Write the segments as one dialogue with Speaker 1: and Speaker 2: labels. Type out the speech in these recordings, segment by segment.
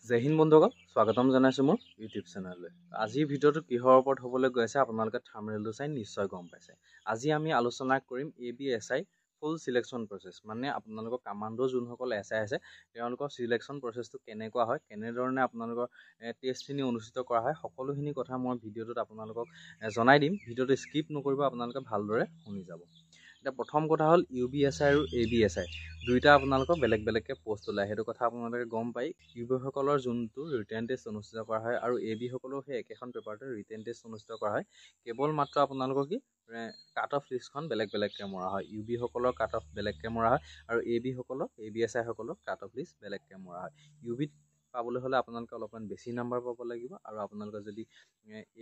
Speaker 1: জয় হিন্দ বন্ধুসকল, স্বাগতম জনাইছোঁ মোৰ ইউটিউব চেনেললৈ। আজিৰ ভিডিঅ'টো কিহৰ ওপৰত হ'বলৈ গৈ আছে আপোনালোকে থাম্বনেইলটো চাই নিশ্চয় গম পাইছে। আজি আমি আলোচনা কৰিম ABSI ফুল চিলেকশ্যন প্ৰচেছ, মানে আপোনালোকৰ কামাণ্ডো যোনসকল SI আছে তেওঁলোকৰ চিলেকশ্যন প্ৰচেছটো কেনেকুৱা হয়, কেনেধৰণে আপোনালোকৰ টেষ্টখিনি অনুষ্ঠিত কৰা হয়, সকলোখিনি কথা মই ভিডিঅ'টোত আপোনালোকক জনাই দিম। ভিডিঅ'টো স্কিপ নকৰিব, আপোনালোকে ভালদৰে শুনি যাব। এতিয়া প্ৰথম কথা হ'ল UBSI আৰু ABSI দুইটা আপোনালোকৰ বেলেগ বেলেগকৈ পষ্ট ওলায়, সেইটো কথা আপোনালোকে গম পাই। UB সকলৰ যোনটো ৰিটেন টেষ্ট অনুষ্ঠিত কৰা হয় আৰু AB সকলেও সেই একেখন পেপাৰতে ৰিটেন টেষ্ট অনুষ্ঠিত কৰা হয়। কেৱল মাত্ৰ আপোনালোকৰ কি কাট অফ লিষ্টখন বেলেগ বেলেগকৈ মৰা হয়। UB সকলৰ কাট অফ বেলেগকৈ মৰা হয় আৰু ABSI সকলৰ কাট অফ লিষ্ট বেলেগকৈ মৰা হয়। UBত পাবলৈ হ'লে আপোনালোকে অলপমান বেছি নাম্বাৰ পাব লাগিব, আৰু আপোনালোকে যদি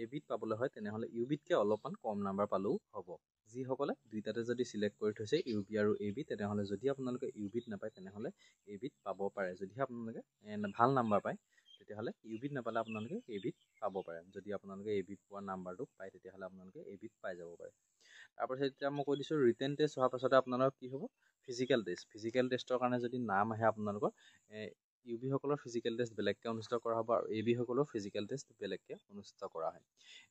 Speaker 1: ABত পাবলৈ হয় তেনেহ'লে UBতকৈ অলপমান কম নাম্বাৰ পালেও হ'ব। যিসকলে দুইটাতে যদি চিলেক্ট কৰি থৈছে UB আৰু AB, তেনেহ'লে যদি আপোনালোকে UBত নাপায় তেনেহ'লে ABত পাব পাৰে। যদিহে আপোনালোকে ভাল নাম্বাৰ পায় তেতিয়াহ'লে UBত নাপালে আপোনালোকে ABত পাব পাৰে। যদি আপোনালোকে ABত পোৱা নাম্বাৰটো পায় তেতিয়াহ'লে আপোনালোকে ABত পাই যাব পাৰে। তাৰপাছত এতিয়া মই কৈ দিছোঁ, ৰিটেন টেষ্ট হোৱাৰ পাছতে আপোনালোকৰ কি হ'ব, ফিজিকেল টেষ্ট। ফিজিকেল টেষ্টৰ কাৰণে যদি নাম আহে আপোনালোকৰ UB সকলৰ ফিজিকেল টেষ্ট বেলেগকৈ অনুষ্ঠিত কৰা হ'ব আৰু AB সকলৰ ফিজিকেল টেষ্ট বেলেগকৈ অনুষ্ঠিত কৰা হয়।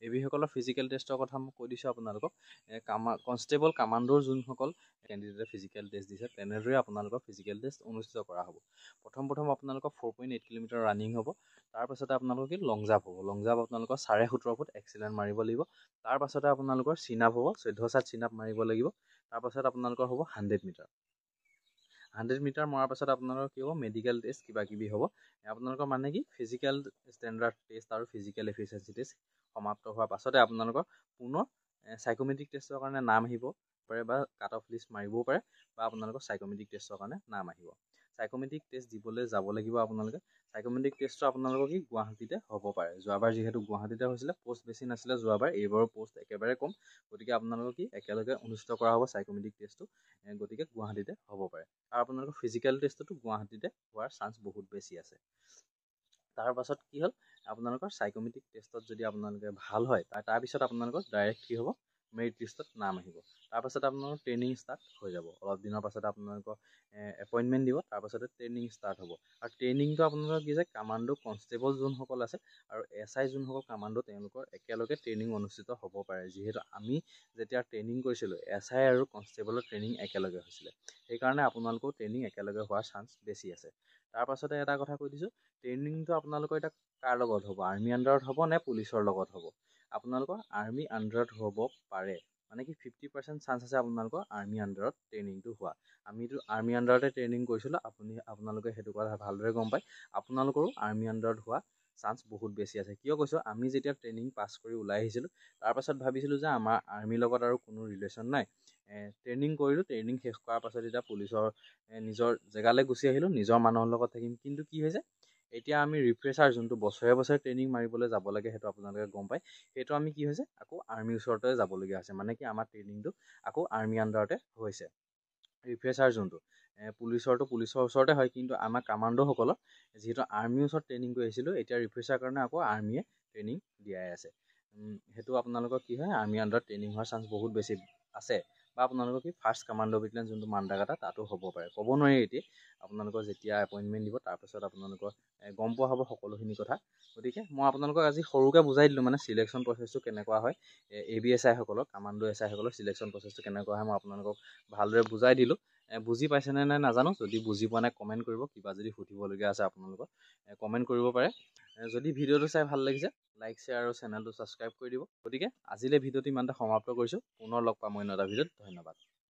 Speaker 1: AB সকলৰ ফিজিকেল টেষ্টৰ কথা মই কৈ দিছোঁ আপোনালোকক। কনষ্টেবল কামাণ্ডোৰ যোনসকল কেণ্ডিডেটে ফিজিকেল টেষ্ট দিছে তেনেদৰে আপোনালোকৰ ফিজিকেল টেষ্ট অনুষ্ঠিত কৰা হ'ব। প্ৰথম আপোনালোকৰ 4.8 কিলোমিটাৰ ৰানিং হ'ব। তাৰপাছতে আপোনালোকৰ কি লং জাম্প হ'ব। লং জাম্প আপোনালোকৰ 17.5 ফুট এক্সিলেণ্ট মাৰিব লাগিব। তাৰপাছতে আপোনালোকৰ চিন আপ হ'ব, 14 চাত চিন আপ মাৰিব লাগিব। তাৰপাছত আপোনালোকৰ হ'ব 100 মিটাৰ। 100 মিটাৰ মৰাৰ পাছত আপোনালোকৰ কি হ'ব, মেডিকেল টেষ্ট কিবা কিবি হ'ব। আপোনালোকৰ মানে কি ফিজিকেল ষ্টেণ্ডাৰ্ড টেষ্ট আৰু ফিজিকেল এফিচিয়েঞ্চি টেষ্ট সমাপ্ত হোৱাৰ পাছতে আপোনালোকৰ পুনৰ চাইকোমেট্ৰিক টেষ্টৰ কাৰণে নাম আহিব পাৰে, বা কাট অফ লিষ্ট মাৰিবও পাৰে, বা আপোনালোকৰ চাইকোমেট্ৰিক টেষ্টৰ কাৰণে নাম আহিব। চাইকোমেট্ৰিক টেষ্ট দিবলৈ যাব লাগিব আপোনালোকে। চাইকোমেট্ৰিক টেষ্টটো আপোনালোকৰ কি গুৱাহাটীতে হ'ব পাৰে। যোৱাবাৰ যিহেতু গুৱাহাটীতে হৈছিলে, পোষ্ট বেছি নাছিলে যোৱাবাৰ, এইবাৰৰ পোষ্ট একেবাৰে কম, গতিকে আপোনালোকৰ কি একেলগে অনুষ্ঠিত কৰা হ'ব চাইকোমেট্ৰিক টেষ্টটো, গতিকে গুৱাহাটীতে হ'ব পাৰে। আৰু আপোনালোকৰ ফিজিকেল টেষ্টটো গুৱাহাটীতে হোৱাৰ চান্স বহুত বেছি আছে। তাৰপাছত কি হ'ল, আপোনালোকৰ চাইকোমেট্ৰিক টেষ্টত যদি আপোনালোকে ভাল হয়, তাৰপিছত আপোনালোকৰ ডাইৰেক্ট কি হ'ব, মেৰিট লিষ্টত নাম আহিব। তাৰপাছত আপোনালোকৰ ট্ৰেইনিং ষ্টাৰ্ট হৈ যাব। অলপ দিনৰ পাছতে আপোনালোকক এপইণ্টমেণ্ট দিব, তাৰপাছতে ট্ৰেইনিং ষ্টাৰ্ট হ'ব। আৰু ট্ৰেইনিংটো আপোনালোকৰ কি যে কামাণ্ডো কনষ্টেবল যোনসকল আছে আৰু SI যোনসকল কামাণ্ডো তেওঁলোকৰ একেলগে ট্ৰেইনিং অনুষ্ঠিত হ'ব পাৰে। যিহেতু আমি যেতিয়া ট্ৰেইনিং কৰিছিলোঁ SI আৰু কনষ্টেবলৰ ট্ৰেইনিং একেলগে হৈছিলে, সেইকাৰণে আপোনালোকৰ ট্ৰেইনিং একেলগে হোৱাৰ চান্স বেছি আছে। তাৰপাছতে এটা কথা কৈ দিছোঁ, ট্ৰেইনিংটো আপোনালোকৰ এতিয়া কাৰ লগত হ'ব, আৰ্মি আণ্ডাৰত হ'ব নে পুলিচৰ লগত হ'ব? আপোনালোকৰ আৰ্মি আণ্ডাৰত হ'ব পাৰে, মানে কি 50% চান্স আছে আপোনালোকৰ আৰ্মি আণ্ডাৰত ট্ৰেইনিংটো হোৱা। আমিতো আৰ্মি আণ্ডাৰতে ট্ৰেইনিং কৰিছিলোঁ, আপোনালোকে সেইটো কথা ভালদৰে গম পায়। আপোনালোকৰো আৰ্মি আণ্ডাৰত হোৱা চান্স বহুত বেছি আছে। কিয় কৈছোঁ, আমি যেতিয়া ট্ৰেইনিং পাছ কৰি ওলাই আহিছিলোঁ তাৰপাছত ভাবিছিলোঁ যে আমাৰ আৰ্মিৰ লগত আৰু কোনো ৰিলেশ্যন নাই। ট্ৰেইনিং কৰিলোঁ, ট্ৰেইনিং শেষ কৰাৰ পাছত এতিয়া পুলিচৰ নিজৰ জেগালৈ গুচি আহিলোঁ, নিজৰ মানুহৰ লগত থাকিম। কিন্তু কি হৈছে, এতিয়া আমি ৰিফ্ৰেছাৰ যোনটো বছৰে বছৰে ট্ৰেইনিং মাৰিবলৈ যাব লাগে, সেইটো আপোনালোকে গম পায়, সেইটো আমি কি হৈছে আকৌ আৰ্মিৰ ওচৰতে যাবলগীয়া হৈছে। মানে কি আমাৰ ট্ৰেইনিংটো আকৌ আৰ্মি আণ্ডাৰতে হৈছে। ৰিফ্ৰেছাৰ যোনটো পুলিচৰ ওচৰতে হয়, কিন্তু আমাৰ কামাণ্ডোসকলক যিহেতু আৰ্মিৰ ওচৰত ট্ৰেইনিং কৰি আহিছিলোঁ, এতিয়া ৰিফ্ৰেছাৰ কাৰণে আকৌ আৰ্মিয়ে ট্ৰেইনিং দিয়াই আছে। সেইটো আপোনালোকৰ কি হয়, আৰ্মি আণ্ডাৰত ট্ৰেইনিং হোৱাৰ চান্স বহুত বেছি আছে। বা আপোনালোকৰ কি ফাৰ্ষ্ট কামাণ্ডো বেটেলিয়ন যোনটো মান্দাগাটা তাতো হ'ব পাৰে, ক'ব নোৱাৰি এতিয়া। আপোনালোকৰ যেতিয়া এপইণ্টমেণ্ট দিব তাৰপিছত আপোনালোকৰ গম পোৱা হ'ব সকলোখিনি কথা। গতিকে মই আপোনালোকক আজি সৰুকৈ বুজাই দিলোঁ, মানে চিলেকশ্যন প্ৰচেছটো কেনেকুৱা হয়, ABSI সকলৰ কামাণ্ডো SI সকলৰ চিলেকশ্যন প্ৰচেছটো কেনেকুৱা হয় মই আপোনালোকক ভালদৰে বুজাই দিলোঁ। বুজি পাইছেনে নাই নাজানো, যদি বুজি পোৱা নাই কমেণ্ট কৰিব। কিবা যদি সুধিবলগীয়া আছে আপোনালোকক কমেণ্ট কৰিব পাৰে। যদি ভিডিঅ'টো চাই ভাল লাগিছে লাইক, শ্বেয়াৰ আৰু চেনেলটো ছাবস্ক্ৰাইব কৰি দিব। গতিকে আজিলৈ ভিডিঅ'টো ইমানতে সমাপ্ত কৰিছোঁ। পুনৰ লগ পাম অন্য এটা ভিডিঅ'ত। ধন্যবাদ।